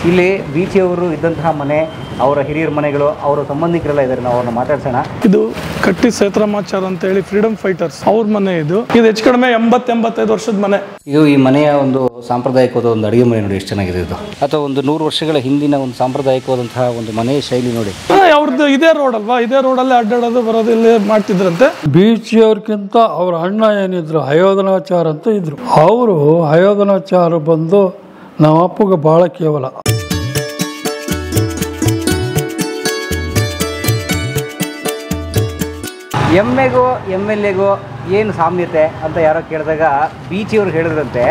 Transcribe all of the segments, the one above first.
ಇಲ್ಲಿ ಬೀಚಿಯವರು ಇದ್ದಂತಹ ಮನೆ, ಅವರ ಹಿರಿಯರ ಮನೆಗಳು, ಅವರ ಸಂಬಂಧಿಕರೆಲ್ಲ ಇದ್ದಾರೆ. ನಾವು ಅವ್ರನ್ನ ಮಾತಾಡ್ಸೋಣ. ಇದು ಕಟ್ಟಿ ಸೇತರಾಮಾಚಾರ್ ಅಂತ ಹೇಳಿ ಫ್ರೀಡಮ್ ಫೈಟರ್ಸ್ ಅವ್ರ ಮನೆ. ಇದು ಹೆಚ್ಚು ಕಡಿಮೆ 80-85 ವರ್ಷದ ಮನೆ. ಇದು ಈ ಮನೆಯ ಒಂದು ಸಾಂಪ್ರದಾಯಿಕವಾದ ಒಂದು ಅಡುಗೆ ಮನೆ ನೋಡಿ ಎಷ್ಟು ಚೆನ್ನಾಗಿದೆ ಇದು. ಅಥವಾ ಒಂದು 100 ವರ್ಷಗಳ ಹಿಂದಿನ ಒಂದು ಸಾಂಪ್ರದಾಯಿಕವಾದಂತಹ ಒಂದು ಮನೆ ಶೈಲಿ ನೋಡಿ. ಅವ್ರದ್ದು ಇದೇ ರೋಡ್ ಅಲ್ವಾ, ಇದೇ ರೋಡಲ್ಲಿ ಅಡ್ಡಾಡೋದು ಬರೋದು ಇಲ್ಲೇ ಮಾಡ್ತಿದ್ರಂತೆ. ಬೀಚಿಯವ್ರಕ್ಕಿಂತ ಅವ್ರ ಅಣ್ಣ ಏನಿದ್ರು ಅಯೋಧನಾಚಾರ ಅಂತ ಇದ್ರು. ಅವರು ಅಯೋಧನಾಚಾರ ಬಂದು ನಮ್ಮ ಅಪ್ಪಗೆ ಬಹಳ ಕೇವಲ. ಎಮ್ಮೆಗೋ MLAಗೋ ಏನು ಸಾಮ್ಯತೆ ಅಂತ ಯಾರೋ ಕೇಳಿದಾಗ ಬೀಚಿಯವ್ರು ಹೇಳಿದ್ರಂತೆ,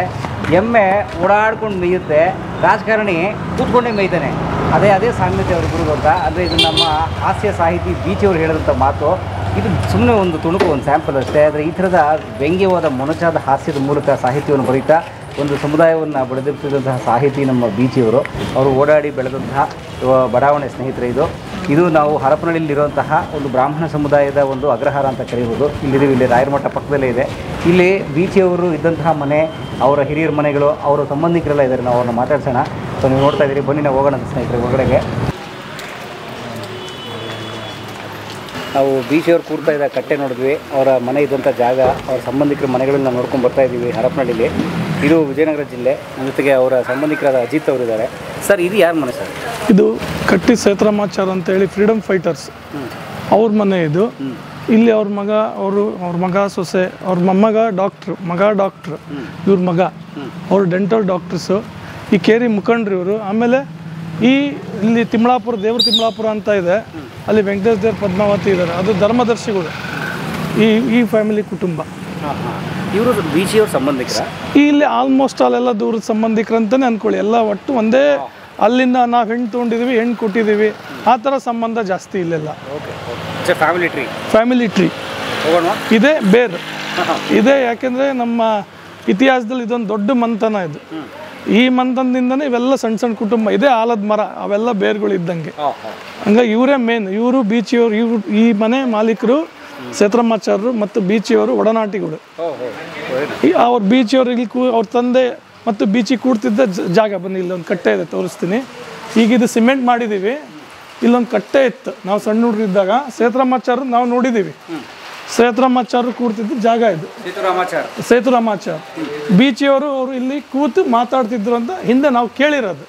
ಎಮ್ಮೆ ಓಡಾಡ್ಕೊಂಡು ಮೇಯುತ್ತೆ, ರಾಜಕಾರಣಿ ಕೂತ್ಕೊಂಡೇ ಮೇಯ್ತಾನೆ. ಅದೇ ಸಾಮ್ಯತೆ ಅವ್ರಿಬ್ರಿಗೂ ಅಂತ. ಅಂದರೆ ಇದು ನಮ್ಮ ಹಾಸ್ಯ ಸಾಹಿತಿ ಬೀಚಿಯವ್ರು ಹೇಳಿದಂಥ ಮಾತು. ಇದು ಸುಮ್ಮನೆ ಒಂದು ತುಣುಕು, ಒಂದು ಸ್ಯಾಂಪಲ್ ಅಷ್ಟೇ. ಆದರೆ ಈ ಥರದ ವ್ಯಂಗ್ಯವಾದ ಮೊನಚಾದ ಹಾಸ್ಯದ ಮೂಲಕ ಸಾಹಿತ್ಯವನ್ನು ಬರೀತಾ ಒಂದು ಸಮುದಾಯವನ್ನು ಬೆಳೆದಿರ್ತಿದ್ದಂತಹ ಸಾಹಿತಿ ನಮ್ಮ ಬೀಚಿಯವರು. ಅವರು ಓಡಾಡಿ ಬೆಳೆದಂತಹ ಬಡಾವಣೆ ಸ್ನೇಹಿತರೆ ಇದು ನಾವು ಹರಪನಹಳ್ಳಿಯಲ್ಲಿರುವಂತಹ ಒಂದು ಬ್ರಾಹ್ಮಣ ಸಮುದಾಯದ ಒಂದು ಅಗ್ರಹಾರ ಅಂತ ಕರೀಬೋದು. ಇಲ್ಲಿ ರಾಯರಮಠ ಪಕ್ಕದಲ್ಲೇ ಇದೆ. ಇಲ್ಲಿ ಬೀಚಿಯವರು ಇದ್ದಂತಹ ಮನೆ, ಅವರ ಹಿರಿಯರ ಮನೆಗಳು, ಅವರ ಸಂಬಂಧಿಕರೆಲ್ಲ ಇದ್ದಾರೆ. ನಾವು ಅವ್ರನ್ನ ಮಾತಾಡ್ಸೋಣ. ಸೊ ನೀವು ನೋಡ್ತಾ ಇದ್ದೀರಿ, ಬನ್ನಿ ನಾವು ಹೋಗೋಣ ಸ್ನೇಹಿತರೆ ಹೊರಗಡೆಗೆ. ನಾವು ಬೀಚಿಯವ್ರು ಕೂರ್ತಾ ಇದ್ದ ಕಟ್ಟೆ ನೋಡಿದ್ವಿ, ಅವರ ಮನೆ ಇದ್ದಂಥ ಜಾಗ, ಅವರ ಸಂಬಂಧಿಕರ ಮನೆಗಳನ್ನ ನಾವು ನೋಡ್ಕೊಂಡು ಬರ್ತಾ ಇದ್ದೀವಿ ಹರಪನಹಳ್ಳಿಲಿ. ಇದು ವಿಜಯನಗರ ಜಿಲ್ಲೆ. ನನ್ನ ಜೊತೆಗೆ ಅವರ ಸಂಬಂಧಿಕರಾದ ಅಜಿತ್ ಅವರಿದ್ದಾರೆ. ಸರ್, ಇದು ಯಾರ ಮನೆ ಸರ್? ಇದು ಕಟ್ಟಿ ಸೇತರಾಮಾಚಾರ್ ಅಂತ ಹೇಳಿ ಫ್ರೀಡಮ್ ಫೈಟರ್ಸ್ ಅವ್ರ ಮನೆ. ಇದು ಇಲ್ಲಿ ಅವ್ರ ಮಗ ಸೊಸೆ, ಅವ್ರ ಮೊಮ್ಮಗ ಡಾಕ್ಟ್ರು, ಇವ್ರ ಮಗ, ಅವ್ರು ಡೆಂಟಲ್ ಡಾಕ್ಟರ್ಸು, ಈ ಕೇರಿ ಮುಖಂಡ್ರು ಇವರು. ಆಮೇಲೆ ಇಲ್ಲಿ ತಿಮ್ಳಾಪುರ, ದೇವ್ರ ತಿಮ್ಳಾಪುರ ಅಂತ ಇದೆ, ಅಲ್ಲಿ ವೆಂಕಟೇಶ್ ದೇವ್ರ ಪದ್ಮಾವತಿ ಇದ್ದಾರೆ, ಅದು ಧರ್ಮದರ್ಶಿಗಳು. ಈ ಫ್ಯಾಮಿಲಿ ಕುಟುಂಬ. ಇವರು ಬೀಚಿಯವ್ರ ಸಂಬಂಧಿಕರ? ಇಲ್ಲಿ ಆಲ್ಮೋಸ್ಟ್ ಅಲ್ಲೆಲ್ಲ ದೂರದ ಸಂಬಂಧಿಕರಂತಾನೆ ಅಂದ್ಕೊಳ್ಳಿ. ಎಲ್ಲ ಒಟ್ಟು ಒಂದೇ. ಅಲ್ಲಿಂದ ನಾವು ಹೆಣ್ಣು ತೊಗೊಂಡಿದ್ದೀವಿ, ಹೆಣ್ಣು ಕೊಟ್ಟಿದ್ದೀವಿ, ಆ ಥರ ಸಂಬಂಧ ಜಾಸ್ತಿ ಇಲ್ಲೆಲ್ಲ. ಫ್ಯಾಮಿಲಿ ಟ್ರೀ ಇದೇ ಬೇರೆ ಇದೆ. ಯಾಕೆಂದರೆ ನಮ್ಮ ಇತಿಹಾಸದಲ್ಲಿ ಇದೊಂದು ದೊಡ್ಡ ಮಂಥನ ಇದು. ಈ ಮಂಥನದಿಂದನೇ ಇವೆಲ್ಲ ಸಣ್ಣ ಸಣ್ಣ ಕುಟುಂಬ ಇದೆ. ಆಲದ ಮರ ಅವೆಲ್ಲ ಬೇರ್ಗಳು ಇದ್ದಂಗೆ. ಹಂಗಾಗಿ ಇವರೇ ಮೇನ್. ಇವರು ಬೀಚಿಯವರು, ಈ ಮನೆ ಮಾಲೀಕರು ಸೇತರಾಮಾಚಾರ್ಯರು ಮತ್ತು ಬೀಚಿಯವರು ಒಡನಾಟಿಗಳು. ಅವ್ರ ಬೀಚಿಯವರು ಇಲ್ಲಿ ಅವ್ರ ತಂದೆ ಮತ್ತು ಬೀಚಿ ಕೂಡ್ತಿದ್ದ ಜಾಗ. ಬನ್ನಿ, ಇಲ್ಲೊಂದು ಕಟ್ಟೆ ಇದೆ, ತೋರಿಸ್ತೀನಿ. ಈಗ ಇದು ಸಿಮೆಂಟ್ ಮಾಡಿದ್ದೀವಿ. ಇಲ್ಲೊಂದು ಕಟ್ಟೆ ಇತ್ತು, ನಾವು ಸಣ್ಣ ಹುಡುಗರಿದ್ದಾಗ. ಸೇತರಾಮಾಚಾರ್ಯರು ನಾವು ನೋಡಿದ್ದೀವಿ. ಸೇತರಾಮಾಚಾರ್ಯರು ಕೂಡ್ತಿದ್ದ ಜಾಗ ಇದು, ಸೇತುರಾಮಾಚಾರ್. ಬೀಚಿಯವರು ಅವರು ಇಲ್ಲಿ ಕೂತು ಮಾತಾಡ್ತಿದ್ರು ಅಂತ ಹಿಂದೆ ನಾವು ಕೇಳಿರೋದು.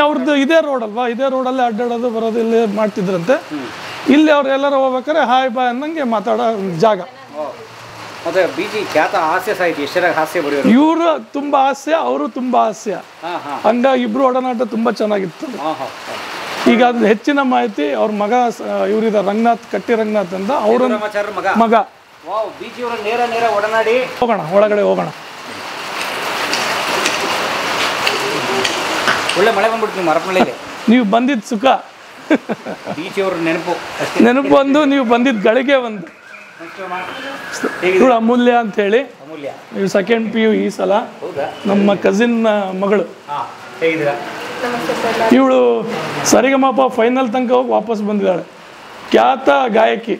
ಅವ್ರದ್ದು ಇದೇ ರೋಡ್ ಅಲ್ವಾ, ಇದೇ ರೋಡಲ್ಲಿ ಅಡ್ಡಾಡೋದು ಬರೋದು ಇಲ್ಲೇ ಮಾಡ್ತಿದ್ರಂತೆ. ಇಲ್ಲಿ ಅವ್ರು ಎಲ್ಲರೂ ಹೋಗ್ಬೇಕಾದ್ರೆ ಹಾಯ್ ಬಾಯ್ ಅನ್ನಂಗೆ ಮಾತಾಡೋ ಜಾಗ. ಇವರು ತುಂಬಾ ಹಾಸ್ಯ, ಅವರು ತುಂಬಾ ಹಾಸ್ಯ. ಹಂಗಾಗಿ ಇಬ್ರು ಒಡನಾಟ ತುಂಬಾ ಚೆನ್ನಾಗಿತ್ತು. ಈಗ ಅದ್ರ ಹೆಚ್ಚಿನ ಮಾಹಿತಿ ಅವ್ರ ಮಗ ಇವರಿದ ರಂಗನಾಥ್, ಕಟ್ಟಿ ರಂಗನಾಥ್ ಅಂತ, ಅವ್ರ ಮಗ. ಹೋಗೋಣ, ಒಳಗಡೆ ಹೋಗೋಣ. ಒಳ್ಳೆ ಮಳೆ ಬಂದ್ಬಿಡ್ತು ನಿಮ್ಮ ಹರಪನಹಳ್ಳಿಯಲ್ಲಿ. ನೀವು ಬಂದಿದ್ದ ಸುಖ, ನೆನಪು ಒಂದು, ನೀವು ಬಂದಿದ್ದ ಗಳಿಗೆ ಒಂದು. ಇವಳು ಅಮೂಲ್ಯ ಅಂತ ಹೇಳಿ, ನೀವು ಸೆಕೆಂಡ್ PU ಈ ಸಲ. ನಮ್ಮ ಕಸಿನ್ ಮಗಳು. ಇವಳು ಸರಿಗಮಪ ಫೈನಲ್ ತನಕ ಹೋಗಿ ವಾಪಸ್ ಬಂದಿದ್ದಾಳೆ. ಖ್ಯಾತ ಗಾಯಕಿ,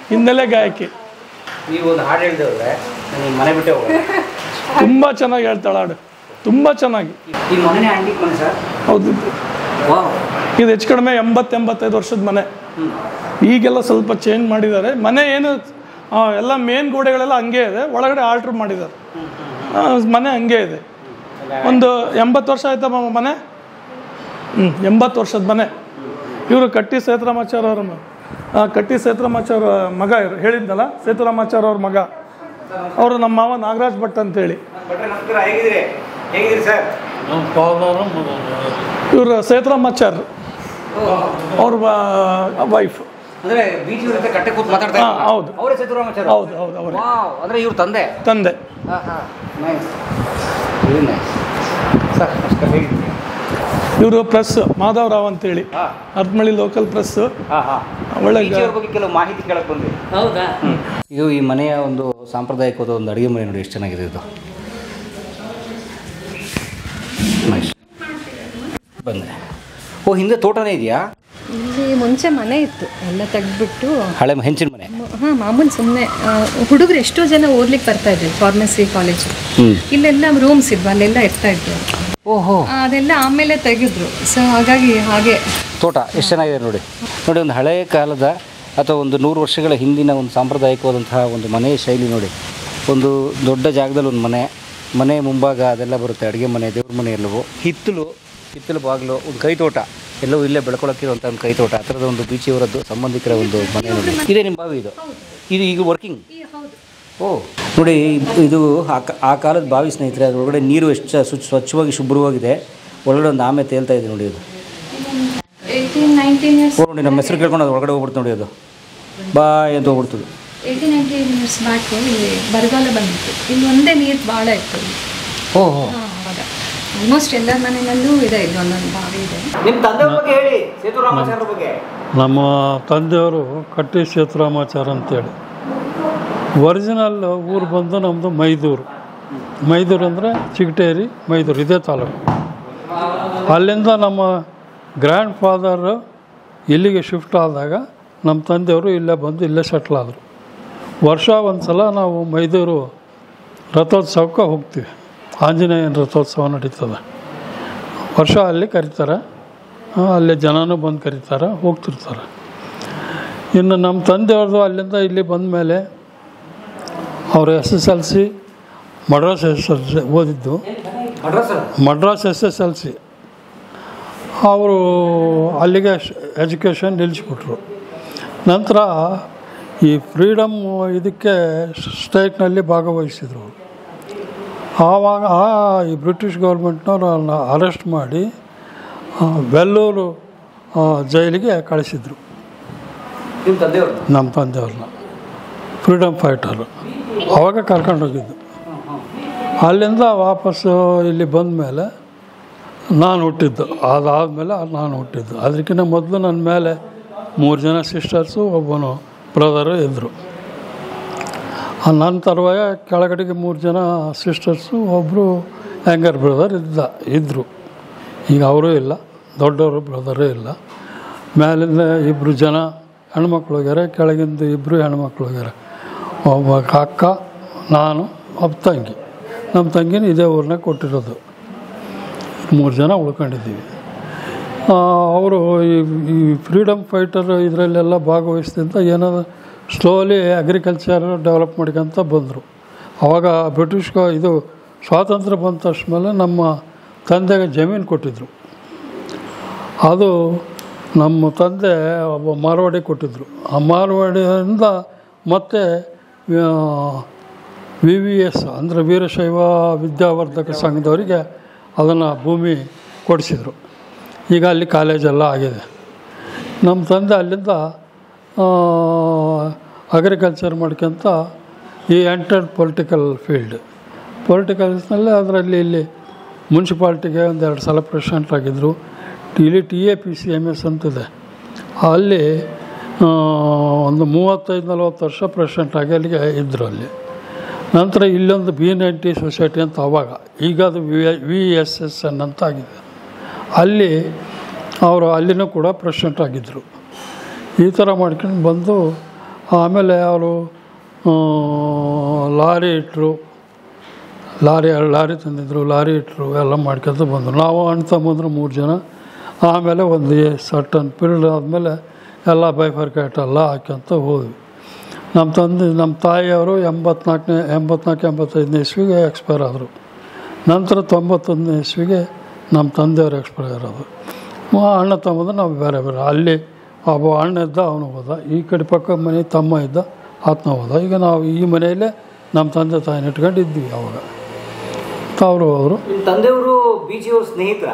ಹಿನ್ನೆಲೆ ಗಾಯಕಿ. ತುಂಬಾ ಚೆನ್ನಾಗಿ ಹೇಳ್ತಾಳೆ ಹಾಡು, ತುಂಬಾ ಚೆನ್ನಾಗಿ. ಹೌದು, ಇದು ಹೆಚ್ಚು ಕಡಿಮೆ 80-85 ವರ್ಷದ ಮನೆ. ಈಗೆಲ್ಲ ಸ್ವಲ್ಪ ಚೇಂಜ್ ಮಾಡಿದ್ದಾರೆ. ಮನೆ ಏನು ಎಲ್ಲ ಮೇನ್ ಗೋಡೆಗಳೆಲ್ಲ ಹಂಗೆ ಇದೆ, ಒಳಗಡೆ ಆಲ್ಟ್ರ್ ಮಾಡಿದ್ದಾರೆ. ಮನೆ ಹಂಗೆ ಇದೆ. ಒಂದು 80 ವರ್ಷ ಆಯ್ತಮ್ಮ ಮನೆ. 80 ವರ್ಷದ ಮನೆ. ಇವರು ಕಟ್ಟಿ ಸೇತರಾಮಾಚಾರ್ ಅವ್ರ ಕಟ್ಟಿ ಸೇತರಾಮಾಚಾರ್ ಮಗ. ಇವರು ಹೇಳಿದ್ನಲ್ಲ, ಸೇತರಾಮಾಚಾರ್ ಅವ್ರ ಮಗ. ಅವರು ನಮ್ಮ ಮಾವ ನಾಗರಾಜ್ ಭಟ್ ಅಂತೇಳಿ. ಇವರು ಸೇತರಾಮಾಚಾರ್ ಅವ್ರ ವೈಫ್. ಹೌದು ಹೌದು ಹೌದು, ಅವರೇ. ಇವ್ರ ತಂದೆ. ಇವರು ಪ್ರೆಸ್ ಮಾಧವರಾವ್ ಅಂತೇಳಿ, ಹರಪನಹಳ್ಳಿ ಲೋಕಲ್ ಪ್ರೆಸ್. ಒಳ್ಳೆ ಕೆಲವು ಮಾಹಿತಿ ಕೇಳಕ್ ಬಂದ್ವಿ. ಹೌದಾ? ಇದು ಈ ಮನೆಯ ಒಂದು ಸಾಂಪ್ರದಾಯಿಕವಾದ ಒಂದು ಅಡುಗೆ ಮನೆ ನೋಡಿ ಎಷ್ಟು ಚೆನ್ನಾಗಿದೆ ಇದು. ಬಂದೆ. ಓ, ಹಿಂದೆ ತೋಟನೇ ಇದೆಯಾ? ಇಲ್ಲಿ ಮುಂಚೆ ಮನೆ ಇತ್ತು, ಎಲ್ಲ ತೆಗೆದ್ಬಿಟ್ಟು ಹಳೆ ಹೆಂಚಿನ ಮನೆ. ಮಾಮೂಲಿ ಸುಮ್ಮನೆ ಹುಡುಗರು ಎಷ್ಟೋ ಜನ ಓದ್ಲಿಕ್ಕೆ ಬರ್ತಾ ಇದ್ರು. ಫಾರ್ಮಸಿ ಕಾಲೇಜ್ ಇಲ್ಲೆಲ್ಲ ರೂಮ್ಸ್ ಇದ್ವು, ಅಲ್ಲೆಲ್ಲ ಇರ್ತಾ ಇದ್ರು. ಓಹೋ, ಅದೆಲ್ಲ ಆಮೇಲೆ ತೆಗೆದ್ರು. ಸೊ ಹಾಗಾಗಿ ಹಾಗೆ ತೋಟ ಎಷ್ಟು ಚೆನ್ನಾಗಿದೆ ನೋಡಿ. ನೋಡಿ, ಒಂದು ಹಳೆಯ ಕಾಲದ ಅಥವಾ ಒಂದು 100 ವರ್ಷಗಳ ಹಿಂದಿನ ಒಂದು ಸಾಂಪ್ರದಾಯಿಕವಾದಂತಹ ಒಂದು ಮನೆಯ ಶೈಲಿ ನೋಡಿ. ಒಂದು ದೊಡ್ಡ ಜಾಗದಲ್ಲಿ ಒಂದು ಮನೆ ಮುಂಭಾಗ ಅದೆಲ್ಲ ಬರುತ್ತೆ, ಅಡುಗೆ ಮನೆ, ದೇವ್ರ ಮನೆ ಎಲ್ಲವೂ, ಹಿತ್ತಲು ಬಾಗಿಲು, ಒಂದು ಕೈತೋಟ ಎಲ್ಲವೂ ಇಲ್ಲೇ ಬೆಳ್ಕೊಳಕ್ಕಿರುವಂಥ ಒಂದು ಕೈತೋಟ, ಆ ಥರದ ಒಂದು ಬೀಚಿಯವರದ್ದು ಸಂಬಂಧಿಕರ ಒಂದು ಮನೆ ನೋಡಿ. ಇದೇ ನಿಮ್ಮ ಬಾವಿ? ಇದು ಈಗ ವರ್ಕಿಂಗ್? ಓ ನೋಡಿ, ಇದು ಆ ಕಾಲದ ಬಾವಿ ಸ್ನೇಹಿತರೆ. ಅದರೊಳಗಡೆ ನೀರು ಎಷ್ಟು ಸ್ವಚ್ಛವಾಗಿ ಶುಭ್ರವಾಗಿದೆ. ಒಳಗಡೆ ಒಂದು ಆಮೆ ತೇಲ್ತಾ ಇದೆ ನೋಡಿ. ಅದು 18-19 ಇಯರ್ಸ್ ನೋಡಿ, ನಮ್ಮ ಹೆಸರು ಕೇಳ್ಕೊಂಡು ಅದು ಒಳಗಡೆ ಹೋಗ್ಬಿಡ್ತು ನೋಡಿ. ಅದು ಬಾಯ್ ಅಂತ ಹೋಗ್ಬಿಡ್ತದೆ. 18-19 ಇಯರ್ಸ್ ಬ್ಯಾಕ್ ಇಲ್ಲಿ ಬರಗಾಲ ಬಂದಿತ್ತು. ಇಲ್ಲಿ ಒಂದೇ ನೀರು ಭಾಳ ಇತ್ತು. ಓಹೋ, ಅವಾಗ ಆಲ್ಮೋಸ್ಟ್ ಎಲ್ಲರ ಮನೆಯಲ್ಲೂ ಇದೆ, ಇಲ್ಲಿ ಒಂದೊಂದು ಬಾವಿ ಇದೆ. ನಿಮ್ಮ ತಂದೆ ಬಗ್ಗೆ ಹೇಳಿ, ಸೇತುರಾಮಾಚಾರ್ಯ ಬಗ್ಗೆ. ನಮ್ಮ ತಂದೆಯವರು ಕಟ್ಟಿ ಸೇತುರಾಮಾಚಾರ ಅಂತೇಳಿ. ಒರಿಜಿನಲ್ ಊರು ಬಂದು ನಮ್ಮದು ಮೈದೂರು ಅಂದರೆ ಚಿಗಟೇರಿ, ಮೈದೂರು, ಇದೇ ತಾಲೂಕು. ಅಲ್ಲಿಂದ ನಮ್ಮ ಗ್ರ್ಯಾಂಡ್ ಫಾದರ್ ಇಲ್ಲಿಗೆ ಶಿಫ್ಟ್ ಆದಾಗ ನಮ್ಮ ತಂದೆಯವರು ಇಲ್ಲೇ ಬಂದು ಇಲ್ಲೇ ಸೆಟ್ಲ್ ಆದರು. ವರ್ಷ ಒಂದು ಸಲ ನಾವು ಮೈದೂರು ರಥೋತ್ಸವಕ್ಕೆ ಹೋಗ್ತೀವಿ. ಆಂಜನೇಯನ ರಥೋತ್ಸವ ನಡೀತದೆ ವರ್ಷ, ಅಲ್ಲಿ ಕರೀತಾರೆ. ಅಲ್ಲಿ ಜನನೂ ಬಂದು ಕರೀತಾರೆ, ಹೋಗ್ತಿರ್ತಾರೆ. ಇನ್ನು ನಮ್ಮ ತಂದೆಯವ್ರದ್ದು ಅಲ್ಲಿಂದ ಇಲ್ಲಿ ಬಂದ ಮೇಲೆ ಅವರು SSLC ಮಡ್ರಾಸ್ SSLC ಓದಿದ್ದು. ಮಡ್ರಾಸ್ SSLC ಅವರು ಅಲ್ಲಿಗೆ ಎಜುಕೇಷನ್ ನಿಲ್ಲಿಸ್ಬಿಟ್ರು. ನಂತರ ಈ ಫ್ರೀಡಮ್ ಇದಕ್ಕೆ ಸ್ಟ್ರೈಕ್ನಲ್ಲಿ ಭಾಗವಹಿಸಿದರು. ಆವಾಗ ಈ ಬ್ರಿಟಿಷ್ ಗೌರ್ಮೆಂಟ್ನವ್ರು ಅವ್ರನ್ನ ಅರೆಸ್ಟ್ ಮಾಡಿ ವೆಲ್ಲೂರು ಜೈಲಿಗೆ ಕಳಿಸಿದರು ನಮ್ಮ ತಂದೆಯವ್ರನ್ನ. ಫ್ರೀಡಮ್ ಫೈಟರು ಆವಾಗ ಕರ್ಕೊಂಡೋಗಿದ್ದು. ಅಲ್ಲಿಂದ ವಾಪಸ್ಸು ಇಲ್ಲಿ ಬಂದ ಮೇಲೆ ನಾನು ಹುಟ್ಟಿದ್ದು. ಅದಾದಮೇಲೆ ನಾನು ಹುಟ್ಟಿದ್ದು. ಅದಕ್ಕಿಂತ ಮೊದಲು ನನ್ನ ಮೇಲೆ 3 ಜನ ಸಿಸ್ಟರ್ಸು, ಒಬ್ಬನು ಬ್ರದರು ಇದ್ದರು. ನನ್ನ ತರುವಾಯ ಕೆಳಗಡೆಗೆ 3 ಜನ ಸಿಸ್ಟರ್ಸು, ಒಬ್ಬರು ಯಂಗರ್ ಬ್ರದರ್ ಇದ್ದರು. ಈಗ ಅವರೂ ಇಲ್ಲ, ದೊಡ್ಡವರು ಬ್ರದರೇ ಇಲ್ಲ. ಮೇಲಿಂದ 2 ಜನ ಹೆಣ್ಮಕ್ಳು ಹೋಗ್ಯಾರ, ಕೆಳಗಿಂದ 2 ಹೆಣ್ಮಕ್ಳು ಹೋಗ್ಯಾರ. ಒಬ್ಬ ಅಕ್ಕ, ನಾನು, ಒಬ್ಬ ತಂಗಿ. ನಮ್ಮ ತಂಗಿನ ಇದೇ ಊರನ್ನ ಕೊಟ್ಟಿರೋದು. 3 ಜನ ಉಳ್ಕೊಂಡಿದ್ದೀವಿ. ಅವರು ಈ ಫ್ರೀಡಮ್ ಫೈಟರ್ ಇದರಲ್ಲೆಲ್ಲ ಭಾಗವಹಿಸಿದಂಥ ಏನಾದ್ರು ಸ್ಲೋಲಿ ಅಗ್ರಿಕಲ್ಚರ್ ಡೆವಲಪ್ ಮಾಡ್ಕೊಂತ ಬಂದರು. ಆವಾಗ ಬ್ರಿಟಿಷ್ ಇದು ಸ್ವಾತಂತ್ರ್ಯ ಬಂದ ತಕ್ಷಣ ಮೇಲೆ ನಮ್ಮ ತಂದೆಗೆ ಜಮೀನು ಕೊಟ್ಟಿದ್ದರು. ಅದು ನಮ್ಮ ತಂದೆ ಒಬ್ಬ ಮಾರವಾಡಿ ಕೊಟ್ಟಿದ್ದರು. ಆ ಮಾರವಾಡಿಯಿಂದ ಮತ್ತೆ VVS ಅಂದರೆ ವೀರಶೈವ ವಿದ್ಯಾವರ್ಧಕ ಸಂಘದವರಿಗೆ ಅದನ್ನು ಭೂಮಿ ಕೊಡಿಸಿದರು. ಈಗ ಅಲ್ಲಿ ಕಾಲೇಜೆಲ್ಲ ಆಗಿದೆ. ನಮ್ಮ ತಂದೆ ಅಲ್ಲಿಂದ ಅಗ್ರಿಕಲ್ಚರ್ ಮಾಡ್ಕೊಂತ ಈ ಎಂಟರ್ಡ್ ಪೊಲಿಟಿಕಲ್ಸ್ನಲ್ಲಿ ಅದರಲ್ಲಿ ಇಲ್ಲಿ ಮುನ್ಸಿಪಾಲ್ಟಿಗೆ 2 ಸಲ ಪ್ರೆಸಿಡೆಂಟ್ ಆಗಿದ್ದರು. ಇಲ್ಲಿ TAPCMS ಅಂತಿದೆ, ಅಲ್ಲಿ ಒಂದು 35-40 ವರ್ಷ ಪ್ರೆಸಿಡೆಂಟ್ ಆಗಿ ಅಲ್ಲಿಗೆ ಇದ್ದರು. ಅಲ್ಲಿ ನಂತರ ಇಲ್ಲೊಂದು B90 ಸೊಸೈಟಿ ಅಂತ ಆವಾಗ, ಈಗ ಅದು VSSN ಅಂತ ಆಗಿದೆ. ಅಲ್ಲಿ ಅವರು ಅಲ್ಲಿನೂ ಕೂಡ ಪ್ರೆಸಿಡೆಂಟ್ ಆಗಿದ್ದರು. ಈ ಥರ ಮಾಡ್ಕೊಂಡು ಬಂದು ಆಮೇಲೆ ಅವರು ಲಾರಿ ಇಟ್ಟರು, 2 ಲಾರಿ ತಂದಿದ್ರು, ಲಾರಿ ಇಟ್ಟರು, ಎಲ್ಲ ಮಾಡ್ಕೊಂತ ಬಂದರು. ನಾವು ಅಣ್ಣ ತಮ್ಮಂದ್ರು 3 ಜನ. ಆಮೇಲೆ ಒಂದು ಸರ್ಟನ್ ಪೀರಿಯಡ್ ಆದಮೇಲೆ ಎಲ್ಲ ಬೈಫರ್ಕೇಟ್ ಎಲ್ಲ ಹಾಕ್ಯಂತ ಹೋದ್ವಿ. ನಮ್ಮ ತಾಯಿಯವರು 84-85 ಇಸ್ವಿಗೆ ಎಕ್ಸ್ಪೈರ್ ಆದರು. ನಂತರ 91 ಇಸ್ವಿಗೆ ನಮ್ಮ ತಂದೆಯವರು ಎಕ್ಸ್ಪೈರ್ ಆಗೋದು. ಅಣ್ಣ ತಮ್ಮದು ನಾವು ಬೇರೆ ಅಲ್ಲಿ ಒಬ್ಬ ಅಣ್ಣ ಇದ್ದ, ಅವನು ಹೋದ. ಈ ಕಡೆ ಪಕ್ಕ ಮನೆ ತಮ್ಮ ಇದ್ದ, ಆತನ ಹೋದ. ಈಗ ನಾವು ಈ ಮನೆಯಲ್ಲೇ ನಮ್ಮ ತಂದೆ ತಾಯಿನ ಇಟ್ಕೊಂಡು ಇದ್ವಿ. ಅವಾಗ ಅವರು ಹೋದರು. ತಂದೆಯವರು ಬೀಚಿಯವ್ರ ಸ್ನೇಹಿತರ?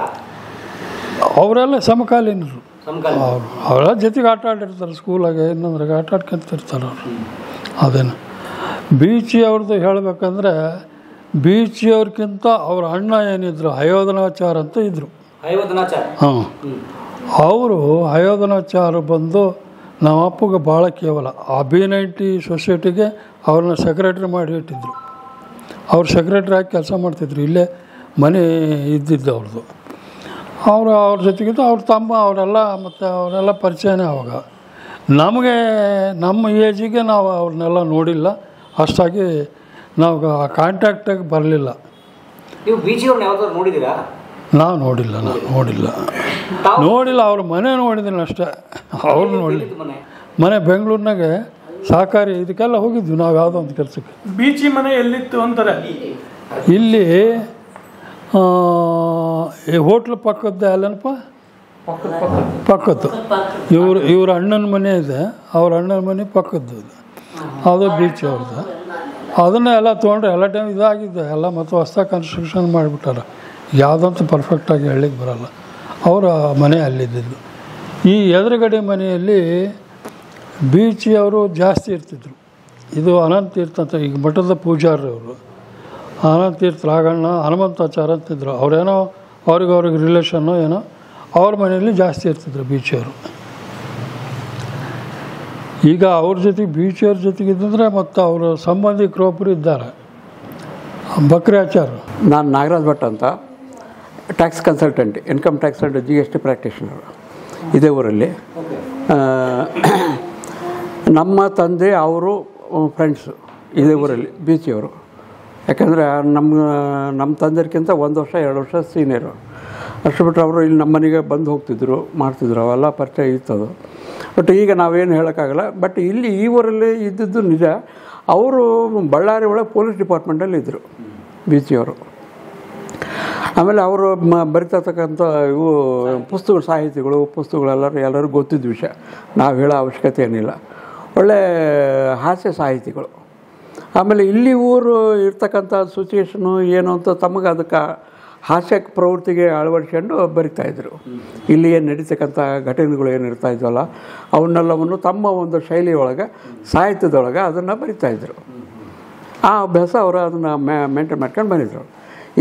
ಅವರೆಲ್ಲ ಸಮಕಾಲೀನರು. ಅವರ ಜೊತೆಗೆ ಆಟ ಆಡಿರ್ತಾರೆ, ಸ್ಕೂಲಾಗೆ ಇನ್ನೊಂದ್ರಾಗ ಆಟ ಆಡ್ಕೊಂತಿರ್ತಾರೆ ಅವರು. ಅದೇನು ಬೀಚಿಯವ್ರದ್ದು ಹೇಳಬೇಕಂದ್ರೆ, ಬೀಚಿಯವ್ರಿಗಿಂತ ಅವ್ರ ಅಣ್ಣ ಏನಿದ್ರು ಹಯೋಧನಾಚಾರ ಅಂತ ಇದ್ದರು. ಹಾಂ, ಅವರು ಹಯೋಧನಾಚಾರ ಬಂದು ನಮ್ಮ ಅಪ್ಪಗೆ ಭಾಳ ಕೇವಲ ಆ B90 ಸೊಸೈಟಿಗೆ ಅವ್ರನ್ನ ಸೆಕ್ರೆಟ್ರಿ ಮಾಡಿ ಇಟ್ಟಿದ್ರು. ಅವ್ರು ಸೆಕ್ರೆಟ್ರಿ ಆಗಿ ಕೆಲಸ ಮಾಡ್ತಿದ್ರು. ಇಲ್ಲೇ ಮನೆ ಇದ್ದಿದ್ದು ಅವ್ರದ್ದು. ಅವ್ರ ಜೊತೆಗಿದ್ದು ಅವ್ರ ತಮ್ಮ ಅವರೆಲ್ಲ ಪರಿಚಯನೇ. ಅವಾಗ ನಮಗೆ ನಮ್ಮ ಏಜಿಗೆ ನಾವು ಅವ್ರನ್ನೆಲ್ಲ ನೋಡಿಲ್ಲ, ಅಷ್ಟಾಗಿ ನಾವು ಕಾಂಟ್ಯಾಕ್ಟಾಗಿ ಬರಲಿಲ್ಲ. ನೀವು ಬೀಚಿಯವ್ರನ್ನ ಯಾವ್ದಾದ್ರು ನೋಡಿದ್ದೀರಾ? ನಾನು ನೋಡಿಲ್ಲ ಅವ್ರ ಮನೆ ನೋಡಿದ್ದೀನಿ ಅಷ್ಟೇ. ಅವ್ರು ನೋಡಿಲ್ಲ. ಮನೆ ಬೆಂಗಳೂರಿನಾಗೆ ಸಹಕಾರಿ ಇದಕ್ಕೆಲ್ಲ ಹೋಗಿದ್ವಿ ನಾವು, ಯಾವುದೋ ಒಂದು ಕೆಲಸಕ್ಕೆ. ಬೀಚಿ ಮನೆ ಎಲ್ಲಿತ್ತು ಅಂತಾರೆ? ಇಲ್ಲಿ ಈ ಹೋಟ್ಲ್ ಪಕ್ಕದ್ದು ಅಲ್ಲೇನಪ್ಪ, ಪಕ್ಕದ್ದು ಇವ್ರ ಅಣ್ಣನ ಮನೆ ಇದೆ, ಅವ್ರ ಅಣ್ಣನ ಮನೆ ಪಕ್ಕದ್ದು ಅದು ಬೀಚ್ ಅವ್ರದ್ದು. ಅದನ್ನೇ ಎಲ್ಲ ತೊಗೊಂಡ್ರೆ ಎಲ್ಲ ಟೈಮ್ ಇದಾಗಿದ್ದು ಎಲ್ಲ, ಮತ್ತು ಹೊಸ್ದಾಗಿ ಕನ್ಸ್ಟ್ರಕ್ಷನ್ ಮಾಡಿಬಿಟ್ಟಾರ. ಯಾವುದಂತೂ ಪರ್ಫೆಕ್ಟಾಗಿ ಹೇಳಲಿಕ್ಕೆ ಬರೋಲ್ಲ. ಅವರ ಮನೆ ಅಲ್ಲಿದ್ದಿದ್ದು. ಈ ಎದುರುಗಡೆ ಮನೆಯಲ್ಲಿ ಬೀಚಿ ಅವರು ಜಾಸ್ತಿ ಇರ್ತಿದ್ರು. ಇದು ಅನಂತ ತೀರ್ಥ ಅಂತ, ಈಗ ಮಠದ ಪೂಜಾರಿ ಅವರು ಅನಂತ ತೀರ್ಥ ರಾಘಣ್ಣ ಹನುಮಂತಾಚಾರ ಅಂತಿದ್ರು. ಅವರೇನೋ ಅವ್ರಿಗೆ ರಿಲೇಷನ್ನು ಏನೋ, ಅವ್ರ ಮನೆಯಲ್ಲಿ ಜಾಸ್ತಿ ಇರ್ತಿದ್ರು ಬೀಚಿಯವರು. ಈಗ ಅವ್ರ ಜೊತೆಗೆ ಬೀಚಿಯವ್ರ ಜೊತೆಗಿದ್ದಂದರೆ ಮತ್ತು ಅವರ ಸಂಬಂಧಿಕರು ಒಬ್ಬರು ಇದ್ದಾರೆ, ಬಕ್ರಿ ಆಚಾರ. ನಾನು ನಾಗರಾಜ್ ಭಟ್ ಅಂತ, tax consultant, income tax and GST practitioner ಇದೇ ಊರಲ್ಲಿ. ನಮ್ಮ ತಂದೆ ಅವರು ಫ್ರೆಂಡ್ಸು ಇದೇ ಊರಲ್ಲಿ, ಬೀಚಿಯವರು. ಯಾಕಂದರೆ ನಮ್ಮ ತಂದೆಯರ್ಕಿಂತ 1 ವರ್ಷ 2 ವರ್ಷ ಸೀನಿಯರು. ಅಷ್ಟು ಬಿಟ್ಟರೆ ಅವರು ಇಲ್ಲಿ ನಮ್ಮ ಮನೆಗೆ ಬಂದು ಹೋಗ್ತಿದ್ರು, ಮಾಡ್ತಿದ್ರು, ಅವೆಲ್ಲ ಪರಿಚಯ ಇತ್ತದು. ಬಟ್ ಈಗ ನಾವೇನು ಹೇಳೋಕ್ಕಾಗಲ್ಲ. ಬಟ್ ಇಲ್ಲಿ ಈ ಊರಲ್ಲಿ ಇದ್ದಿದ್ದು ನಿಜ. ಅವರು ಬಳ್ಳಾರಿ ಒಳಗೆ ಪೊಲೀಸ್ ಡಿಪಾರ್ಟ್ಮೆಂಟಲ್ಲಿ ಇದ್ದರು ಬೀಚಿಯವರು. ಆಮೇಲೆ ಅವರು ಬರಿತಕ್ಕಂಥ ಇವು ಪುಸ್ತಕಗಳು, ಸಾಹಿತಿಗಳು, ಎಲ್ಲರೂ ಗೊತ್ತಿದ್ದ ವಿಷಯ, ನಾವು ಹೇಳೋ ಅವಶ್ಯಕತೆ ಏನಿಲ್ಲ. ಒಳ್ಳೆ ಹಾಸ್ಯ ಸಾಹಿತಿಗಳು. ಆಮೇಲೆ ಇಲ್ಲಿ ಊರು ಇರ್ತಕ್ಕಂಥ ಸಿಚುವೇಷನು ಏನು ಅಂತ ತಮಗೆ ಅದಕ್ಕೆ ಹಾಸ್ಯ ಪ್ರವೃತ್ತಿಗೆ ಅಳವಡಿಸ್ಕೊಂಡು ಬರಿತಾಯಿದ್ರು. ಇಲ್ಲಿ ಏನು ನಡೀತಕ್ಕಂಥ ಘಟನೆಗಳು ಏನು ಇರ್ತಾಯಿದ್ವಲ್ಲ ಅವನ್ನೆಲ್ಲವನ್ನು ತಮ್ಮ ಒಂದು ಶೈಲಿಯೊಳಗೆ, ಸಾಹಿತ್ಯದೊಳಗೆ ಅದನ್ನು ಬರಿತಾಯಿದ್ರು. ಆ ಅಭ್ಯಾಸ ಅವರು ಅದನ್ನು ಮೇಂಟೈನ್ ಮಾಡ್ಕೊಂಡು ಬಂದಿದ್ರು.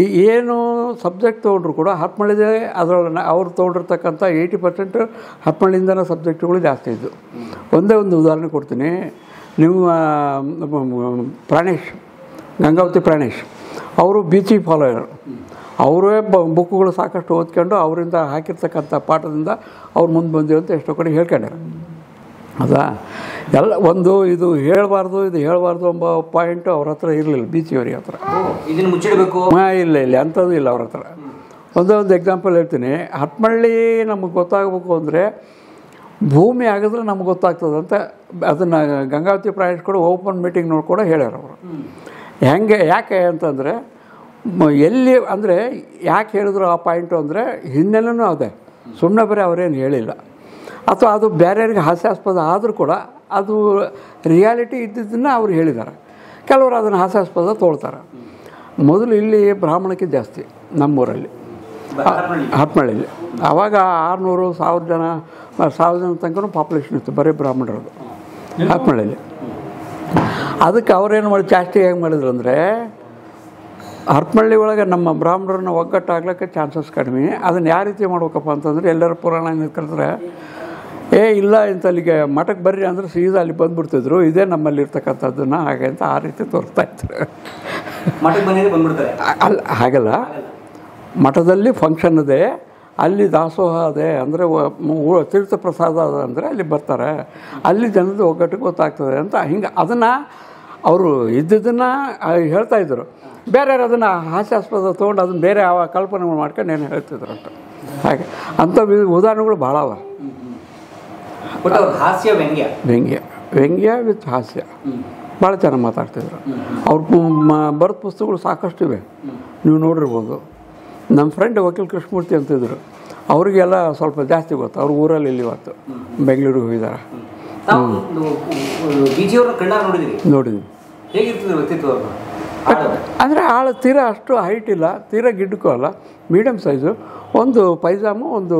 ಈ ಏನು ಸಬ್ಜೆಕ್ಟ್ ತೊಗೊಂಡ್ರು ಕೂಡ ಹತ್ತಮಳ್ಳಿದೆ ಅದರೊಳಗೆ ಅವ್ರು ತೊಗೊಂಡಿರ್ತಕ್ಕಂಥ 80% ಹತ್ತಮಳ್ಳಿಯಿಂದನೇ ಸಬ್ಜೆಕ್ಟ್ಗಳು ಜಾಸ್ತಿ ಇದ್ದು. ಒಂದೇ ಒಂದು ಉದಾಹರಣೆ ಕೊಡ್ತೀನಿ. ನಿಮ್ಮ ಪ್ರಾಣೇಶ್, ಗಂಗಾವತಿ ಪ್ರಾಣೇಶ್ ಅವರು ಬೀಚಿ ಫಾಲೋಯರ್. ಅವರೇ ಬುಕ್ಗಳು ಸಾಕಷ್ಟು ಓದ್ಕೊಂಡು ಅವರಿಂದ ಹಾಕಿರ್ತಕ್ಕಂಥ ಪಾಠದಿಂದ ಅವ್ರು ಮುಂದೆ ಬಂದಿವೆ ಅಂತ ಎಷ್ಟೋ ಕಡೆ ಹೇಳ್ಕೊಂಡ್ಯಾರ. ಅದಾ ಎಲ್ಲ ಒಂದು ಇದು ಹೇಳಬಾರ್ದು ಎಂಬ ಪಾಯಿಂಟು ಅವ್ರ ಹತ್ರ ಇರಲಿಲ್ಲ, ಬೀಚಿಯವರಿಗೆ ಹತ್ರ. ಇದನ್ನು ಮುಚ್ಚಿಡಬೇಕು ಇಲ್ಲ ಅಂಥದ್ದು ಇಲ್ಲ ಅವ್ರ ಹತ್ರ. ಒಂದೊಂದು ಎಕ್ಸಾಂಪಲ್ ಹೇಳ್ತೀನಿ. ಹತ್ತಮಳ್ಳಿ ನಮಗೆ ಗೊತ್ತಾಗಬೇಕು ಅಂದರೆ ಭೂಮಿ ಆಗಿದ್ರೆ ನಮ್ಗೆ ಗೊತ್ತಾಗ್ತದೆ ಅಂತ ಅದನ್ನು ಗಂಗಾವತಿ ಪ್ರಾಯಶ್ ಕೂಡ ಓಪನ್ ಮೀಟಿಂಗ್ ನೋಡಿ ಕೂಡ ಹೇಳ್ಯಾರ ಅವರು. ಯಾಕೆ ಅಂತಂದರೆ ಎಲ್ಲಿ ಅಂದರೆ ಯಾಕೆ ಹೇಳಿದ್ರು ಆ ಪಾಯಿಂಟು ಅಂದರೆ ಹಿನ್ನೆಲೆನೂ ಅದೇ, ಸುಮ್ಮನೆ ಬರೀ ಅವರೇನು ಹೇಳಿಲ್ಲ. ಅಥವಾ ಅದು ಬೇರೆಯವ್ರಿಗೆ ಹಾಸ್ಯಾಸ್ಪದ ಆದರೂ ಕೂಡ ಅದು ರಿಯಾಲಿಟಿ ಇದ್ದಿದ್ದನ್ನು ಅವ್ರು ಹೇಳಿದ್ದಾರೆ. ಕೆಲವರು ಅದನ್ನು ಹಾಸ್ಯಾಸ್ಪದ ತೊಳ್ತಾರೆ. ಮೊದಲು ಇಲ್ಲಿ ಬ್ರಾಹ್ಮಣಕ್ಕೆ ಜಾಸ್ತಿ ನಮ್ಮೂರಲ್ಲಿ, ಹತ್ತಮಳ್ಳಿಲಿ. ಆವಾಗ 600-1000 ಜನ ತನಕ ಪಾಪ್ಯುಲೇಷನ್ ಇತ್ತು ಬರೀ ಬ್ರಾಹ್ಮಣರದು ಹತ್ತಮಳ್ಳಿಲಿ. ಅದಕ್ಕೆ ಅವ್ರೇನು ಮಾಡಿ ಜಾಸ್ತಿ ಹೇಗೆ ಮಾಡಿದ್ರು ಅಂದರೆ ಹರಪನಹಳ್ಳಿ ಒಳಗೆ ನಮ್ಮ ಬ್ರಾಹ್ಮಣರನ್ನ ಒಗ್ಗಟ್ಟಾಗ್ಲಿಕ್ಕೆ ಚಾನ್ಸಸ್ ಕಡಿಮೆ. ಅದನ್ನು ಯಾವ ರೀತಿ ಮಾಡ್ಬೇಕಪ್ಪ ಅಂತಂದರೆ ಎಲ್ಲರ ಪುರಾಣ ಕರೆದ್ರೆ ಇಲ್ಲ ಇಂಥ ಅಲ್ಲಿಗೆ ಮಠಕ್ಕೆ ಬರ್ರಿ ಅಂದರೆ ಸೀದಾ ಅಲ್ಲಿ ಬಂದುಬಿಡ್ತಿದ್ರು. ಇದೇ ನಮ್ಮಲ್ಲಿ ಇರ್ತಕ್ಕಂಥದ್ದನ್ನು ಹಾಗೆ ಅಂತ ಆ ರೀತಿ ತೋರಿಸ್ತಾ ಇರ್ತಾರೆ. ಮಠಕ್ಕೆ ಬಂದಿದ್ದು ಬಂದ್ಬಿಡ್ತಾರೆ ಅಲ್ಲ, ಹಾಗಲ್ಲ. ಮಠದಲ್ಲಿ ಫಂಕ್ಷನ್ ಇದೆ, ಅಲ್ಲಿ ದಾಸೋಹ ಅದೇ ಅಂದರೆ ತೀರ್ಥ ಪ್ರಸಾದ ಅದ ಅಂದರೆ ಅಲ್ಲಿ ಬರ್ತಾರೆ, ಅಲ್ಲಿ ಜನದ ಒಗ್ಗಟ್ಟಿಗೆ ಗೊತ್ತಾಗ್ತದೆ ಅಂತ ಹಿಂಗೆ ಅದನ್ನು ಅವರು ಇದ್ದಿದ್ದನ್ನು ಹೇಳ್ತಾಯಿದ್ರು. ಬೇರೆಯವ್ರು ಅದನ್ನು ಹಾಸ್ಯಾಸ್ಪದ ತೊಗೊಂಡು ಅದನ್ನು ಬೇರೆ ಯಾವ ಕಲ್ಪನೆಗಳು ಮಾಡ್ಕೊಂಡು ಏನು ಹೇಳ್ತಿದ್ರು ಅಂತ. ಹಾಗೆ ಅಂಥ ಉದಾಹರಣೆಗಳು ಭಾಳ ಅವ. ಹಾಸ್ಯ ವ್ಯಂಗ್ಯ ವಿತ್ ಹಾಸ್ಯ ಭಾಳ ಚೆನ್ನಾಗಿ ಮಾತಾಡ್ತಿದ್ರು. ಅವ್ರ ಬರೆದ ಪುಸ್ತಕಗಳು ಸಾಕಷ್ಟು ಇವೆ, ನೀವು ನೋಡಿರ್ಬೋದು. ನಮ್ಮ ಫ್ರೆಂಡ್ ವಕೀಲ್ ಕೃಷ್ಣಮೂರ್ತಿ ಅಂತಿದ್ರು, ಅವರಿಗೆಲ್ಲ ಸ್ವಲ್ಪ ಜಾಸ್ತಿ ಗೊತ್ತು. ಅವ್ರ ಊರಲ್ಲಿ ಇಲ್ಲಿ ಇವತ್ತು ಬೆಂಗಳೂರಿಗೆ ಹೋಗಿದ್ದಾರೆ. ನೋಡಿದ್ವಿ. ಅಂದರೆ ಆಳು ತೀರಾ ಅಷ್ಟು ಹೈಟ್ ಇಲ್ಲ, ತೀರಾ ಗಿಡ್ಡಕ್ಕೂ ಅಲ್ಲ, ಮೀಡಿಯಮ್ ಸೈಜು. ಒಂದು ಪೈಜಾಮು, ಒಂದು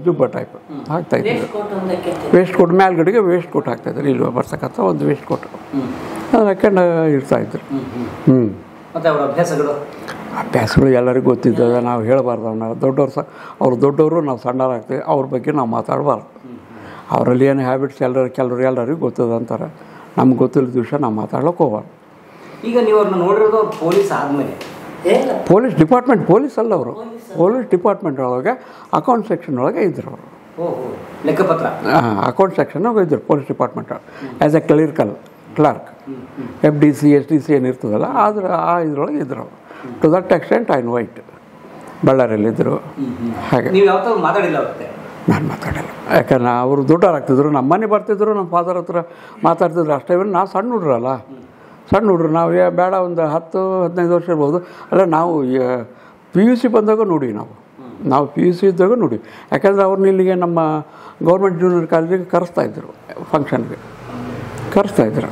ಜುಬ್ಬ ಟೈಪ್ ಹಾಕ್ತಾಯಿದ್ರು. ವೇಸ್ಟ್ ಕೋಟ್ ಮೇಲ್ಗಡೆಗೆ ವೇಸ್ಟ್ ಕೋಟ್ ಹಾಕ್ತಾಯಿದ್ರು. ಇಲ್ಲಿ ಬರ್ತಕ್ಕಂಥ ಒಂದು ವೇಸ್ಟ್ ಕೋಟು ಅದು ಹಾಕೊಂಡು ಇರ್ತಾಯಿದ್ರು. ಅಭ್ಯಾಸಗಳು ಎಲ್ಲರಿಗೂ ಗೊತ್ತಿದ್ದದ, ನಾವು ಹೇಳಬಾರ್ದು. ಅವನ್ನ ದೊಡ್ಡವ್ರು ಅವ್ರು ದೊಡ್ಡವರು, ನಾವು ಸಣ್ಣರಾಗ್ತೀವಿ, ಅವ್ರ ಬಗ್ಗೆ ನಾವು ಮಾತಾಡಬಾರ್ದು. ಅವರಲ್ಲಿ ಏನು ಹ್ಯಾಬಿಟ್ಸ್ ಕೆಲವರು ಎಲ್ಲರಿಗೂ ಗೊತ್ತದ ಅಂತಾರೆ. ನಮ್ಗೆ ಗೊತ್ತಿಲ್ಲದ ವಿಷಯ ನಾವು ಮಾತಾಡ್ಲಿಕ್ಕೆ ಹೋಗ್ಬಾರ್ದು. ಈಗ ನೀವು ಅವ್ರನ್ನ ನೋಡಿರೋದು ಪೊಲೀಸ್ ಆದಮೇಲೆ? ಪೊಲೀಸ್ ಡಿಪಾರ್ಟ್ಮೆಂಟ್, ಪೊಲೀಸ್ ಅಲ್ಲ ಅವರು, ಪೊಲೀಸ್ ಡಿಪಾರ್ಟ್ಮೆಂಟ್ ಒಳಗೆ ಅಕೌಂಟ್ ಸೆಕ್ಷನ್ ಒಳಗೆ ಇದ್ದರು ಅವರು. ಲೆಕ್ಕಪತ್ರ ಅಕೌಂಟ್ ಸೆಕ್ಷನ್ನಾಗ ಇದ್ದರು police department as a clerk. FDC SDC ಏನು ಇರ್ತದಲ್ಲ, ಆದರೆ ಆ ಇದರೊಳಗೆ ಇದ್ರು ಅವರು. To that extent I know it. ಬಳ್ಳಾರಿಯಲ್ಲಿದ್ದರು. ಹಾಗೆ ನೀವು ಯಾವತ್ತೂ ಮಾತಾಡಿಲ್ಲ ಅವತ್ತೆ? ನಾನು ಮಾತಾಡಿಲ್ಲ, ಯಾಕಂದ್ರೆ ಅವರು ದೊಡ್ಡವರಾಗ್ತಿದ್ರು, ನಮ್ಮ ಮನೆ ಬರ್ತಿದ್ರು, ನಮ್ಮ ಫಾದರ್ ಹತ್ರ ಮಾತಾಡ್ತಿದ್ರು ಅಷ್ಟೇ. ನಾವು ಸಣ್ಣ ಹುಡ್ರಲ್ಲ, ಸಣ್ಣ ಹುಡ್ರು ನಾವು ಬೇಡ ಒಂದು 10-15 ವರ್ಷ ಇರ್ಬೋದು. ಅಲ್ಲ, ನಾವು PUC ಬಂದಾಗ ನೋಡಿ, ನಾವು PUC ಇದ್ದಾಗ ನೋಡಿ, ಯಾಕಂದರೆ ಅವ್ರನ್ನ ಇಲ್ಲಿಗೆ ನಮ್ಮ ಗೌರ್ಮೆಂಟ್ ಜೂನಿಯರ್ ಕಾಲೇಜಿಗೆ ಕರೆಸ್ತಾಯಿದ್ರು, ಫಂಕ್ಷನ್ಗೆ ಕರೆಸ್ತಾಯಿದ್ರು